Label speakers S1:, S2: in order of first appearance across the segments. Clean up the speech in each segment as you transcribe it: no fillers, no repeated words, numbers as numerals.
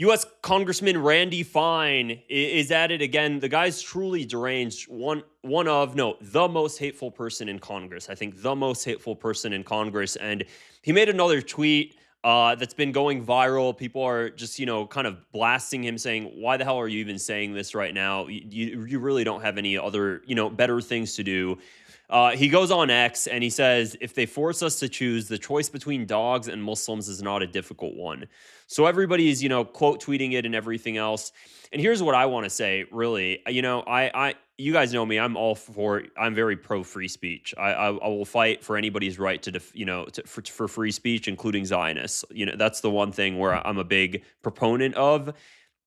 S1: U.S. Congressman Randy Fine is at it again. The guy's truly deranged. The most hateful person in Congress. I think the most hateful person in Congress. And he made another tweet that's been going viral. People are just, kind of blasting him, saying, "Why the hell are you even saying this right now? You really don't have any other, better things to do." He goes on X and he says, "If they force us to choose, the choice between dogs and Muslims is not a difficult one." So everybody's, quote tweeting it and everything else. And here's what I want to say, really. You guys know me. I'm very pro free speech. I will fight for anybody's right to, for free speech, including Zionists. That's the one thing where I'm a big proponent of.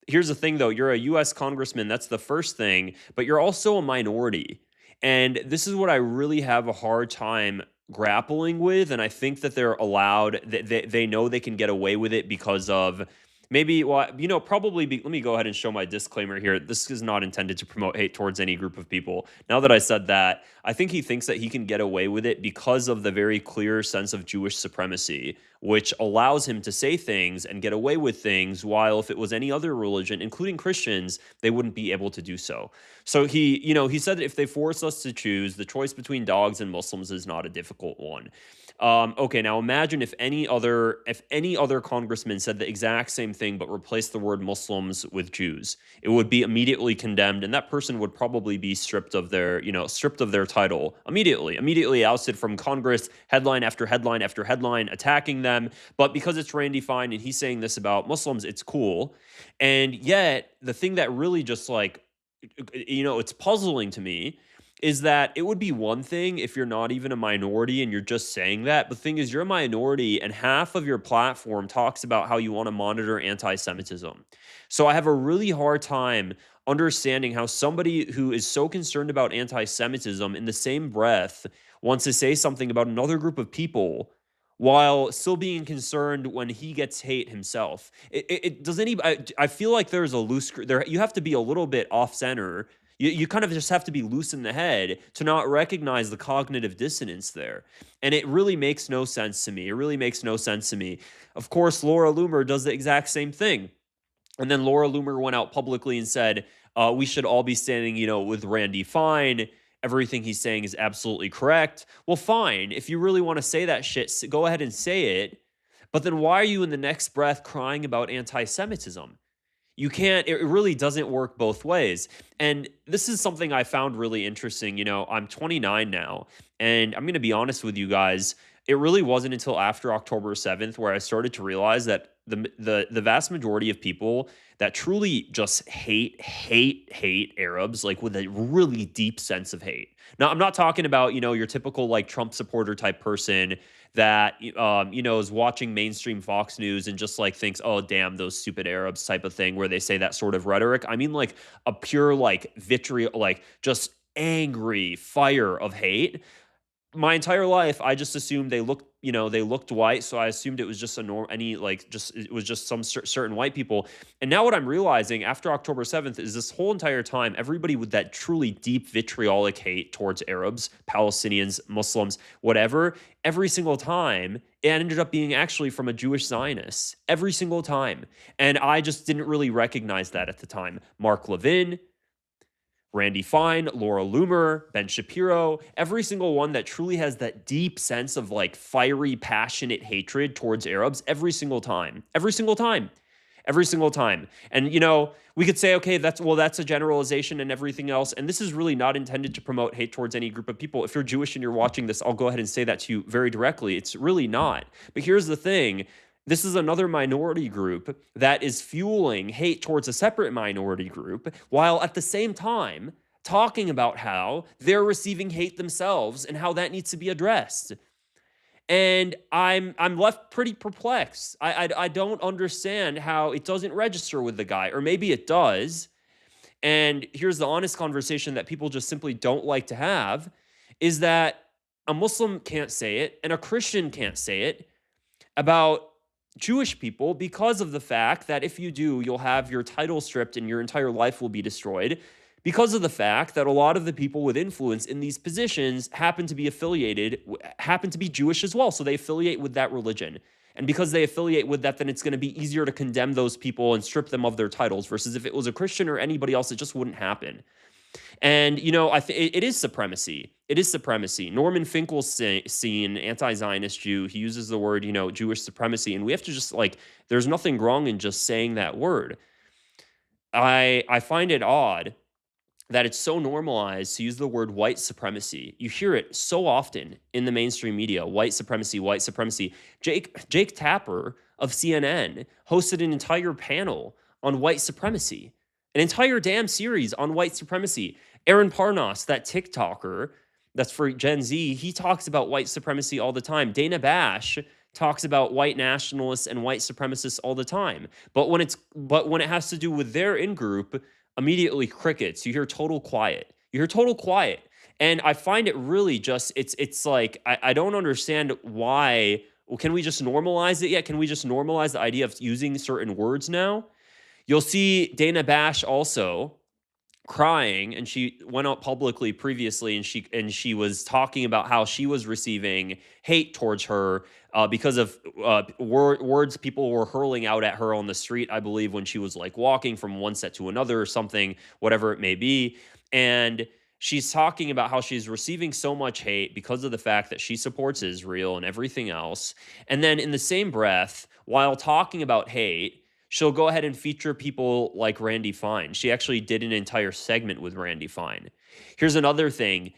S1: Here's the thing, though. You're a U.S. congressman. That's the first thing. But you're also a minority. And this is what I really have a hard time grappling with. And I think that they're allowed, they know they can get away with it because of maybe, well, let me go ahead and show my disclaimer here. This is not intended to promote hate towards any group of people. Now that I said that, I think he thinks that he can get away with it because of the very clear sense of Jewish supremacy, which allows him to say things and get away with things, while if it was any other religion, including Christians, they wouldn't be able to do so. So he said that if they force us to choose, the choice between dogs and Muslims is not a difficult one. Okay, now imagine if any other congressman said the exact same thing but replaced the word Muslims with Jews. It would be immediately condemned, and that person would probably be stripped of their title immediately ousted from Congress, headline after headline after headline attacking them. But because it's Randy Fine and he's saying this about Muslims, it's cool. And yet, the thing that really just it's puzzling to me is that it would be one thing if you're not even a minority and you're just saying that. But the thing is, you're a minority and half of your platform talks about how you want to monitor anti-Semitism. So I have a really hard time understanding how somebody who is so concerned about anti-Semitism in the same breath wants to say something about another group of people while still being concerned when he gets hate himself. I feel like there's a loose there. You have to be a little bit off center. You kind of just have to be loose in the head to not recognize the cognitive dissonance there. And it really makes no sense to me. It really makes no sense to me. Of course, Laura Loomer does the exact same thing. And then Laura Loomer went out publicly and said, we should all be standing, with Randy Fine. Everything he's saying is absolutely correct. Well, fine. If you really want to say that shit, go ahead and say it. But then why are you in the next breath crying about anti-Semitism? You can't, it really doesn't work both ways. And this is something I found really interesting. I'm 29 now, and I'm going to be honest with you guys. It really wasn't until after October 7th where I started to realize that the vast majority of people that truly just hate Arabs, like with a really deep sense of hate. Now, I'm not talking about, your typical like Trump supporter type person that, is watching mainstream Fox News and just like thinks, oh, damn, those stupid Arabs type of thing, where they say that sort of rhetoric. I mean, like a pure like vitriol, like just angry fire of hate. My entire life, I just assumed they looked white, so I assumed it was just it was just some certain white people. And now what I'm realizing after October 7th is this whole entire time, everybody with that truly deep vitriolic hate towards Arabs, Palestinians, Muslims, whatever, every single time, it ended up being actually from a Jewish Zionist. Every single time. And I just didn't really recognize that at the time. Mark Levin, Randy Fine, Laura Loomer, Ben Shapiro, every single one that truly has that deep sense of like fiery, passionate hatred towards Arabs every single time. Every single time. Every single time. And, we could say, okay, that's a generalization and everything else. And this is really not intended to promote hate towards any group of people. If you're Jewish and you're watching this, I'll go ahead and say that to you very directly. It's really not. But here's the thing. This is another minority group that is fueling hate towards a separate minority group, while at the same time talking about how they're receiving hate themselves and how that needs to be addressed. And I'm left pretty perplexed. I don't understand how it doesn't register with the guy, or maybe it does. And here's the honest conversation that people just simply don't like to have, is that a Muslim can't say it and a Christian can't say it about Jewish people, because of the fact that if you do, you'll have your title stripped and your entire life will be destroyed, because of the fact that a lot of the people with influence in these positions happen to be Jewish as well. So they affiliate with that religion. And because they affiliate with that, then it's going to be easier to condemn those people and strip them of their titles, versus if it was a Christian or anybody else, it just wouldn't happen. And, I think it is supremacy. It is supremacy. Norman Finkelstein, anti-Zionist Jew, he uses the word, Jewish supremacy. And we have to just there's nothing wrong in just saying that word. I find it odd that it's so normalized to use the word white supremacy. You hear it so often in the mainstream media, white supremacy, white supremacy. Jake Tapper of CNN hosted an entire panel on white supremacy, an entire damn series on white supremacy. Aaron Parnas, that TikToker that's for Gen Z, he talks about white supremacy all the time. Dana Bash talks about white nationalists and white supremacists all the time. But when it has to do with their in-group, immediately crickets. You hear total quiet. You hear total quiet. And I find it really just, it's like, I don't understand why. Well, can we just normalize it yet? Can we just normalize the idea of using certain words now? You'll see Dana Bash also crying, and she went out publicly previously, and she was talking about how she was receiving hate towards her because of words people were hurling out at her on the street, I believe, when she was walking from one set to another or something, whatever it may be. And she's talking about how she's receiving so much hate because of the fact that she supports Israel and everything else. And then in the same breath, while talking about hate, she'll go ahead and feature people like Randy Fine. She actually did an entire segment with Randy Fine. Here's another thing.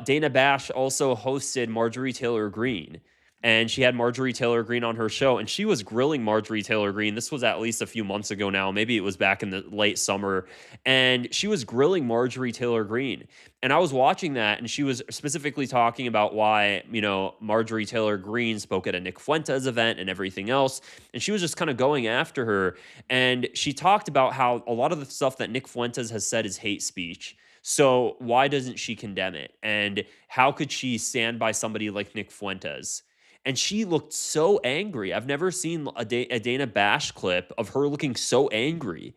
S1: Dana Bash also hosted Marjorie Taylor Greene, and she had Marjorie Taylor Greene on her show, and she was grilling Marjorie Taylor Greene. This was at least a few months ago now. Maybe it was back in the late summer, and she was grilling Marjorie Taylor Greene. And I was watching that, and she was specifically talking about why, Marjorie Taylor Greene spoke at a Nick Fuentes event and everything else. And she was just kind of going after her. And she talked about how a lot of the stuff that Nick Fuentes has said is hate speech. So why doesn't she condemn it? And how could she stand by somebody like Nick Fuentes? And she looked so angry. I've never seen a Dana Bash clip of her looking so angry.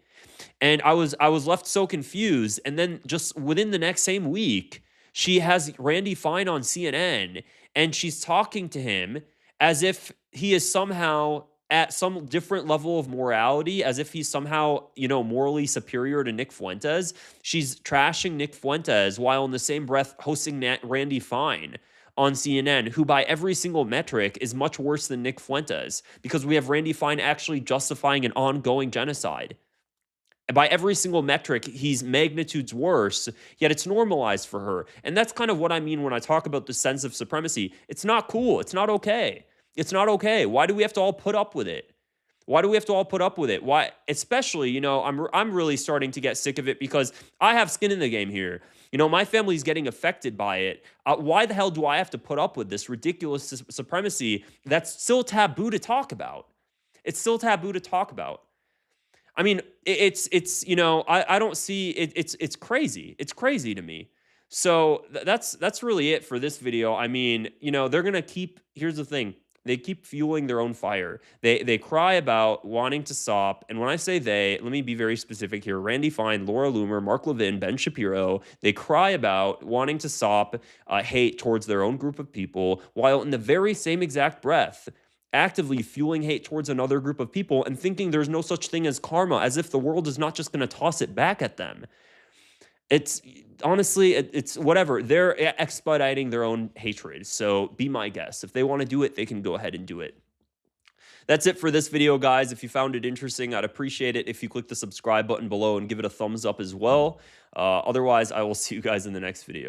S1: And I was left so confused. And then just within the next same week, she has Randy Fine on CNN, and she's talking to him as if he is somehow at some different level of morality, as if he's somehow, morally superior to Nick Fuentes. She's trashing Nick Fuentes while in the same breath hosting Randy Fine on CNN, who by every single metric is much worse than Nick Fuentes, because we have Randy Fine actually justifying an ongoing genocide. And by every single metric, he's magnitudes worse, yet it's normalized for her. And that's kind of what I mean when I talk about the sense of supremacy. It's not cool. It's not okay. It's not okay. Why do we have to all put up with it? Why do we have to all put up with it? Why? Especially, I'm really starting to get sick of it, because I have skin in the game here. My family's getting affected by it. Why the hell do I have to put up with this ridiculous supremacy that's still taboo to talk about? It's still taboo to talk about. I mean, it's I don't see it. It's crazy. It's crazy to me. So that's really it for this video. I mean, they're gonna keep. Here's the thing. They keep fueling their own fire. They cry about wanting to stop. And when I say they, let me be very specific here. Randy Fine, Laura Loomer, Mark Levin, Ben Shapiro, they cry about wanting to stop hate towards their own group of people, while in the very same exact breath, actively fueling hate towards another group of people and thinking there's no such thing as karma, as if the world is not just going to toss it back at them. It's honestly, it's whatever. They're expediting their own hatred. So be my guest. If they want to do it, they can go ahead and do it. That's it for this video, guys. If you found it interesting, I'd appreciate it if you click the subscribe button below and give it a thumbs up as well. Otherwise, I will see you guys in the next video.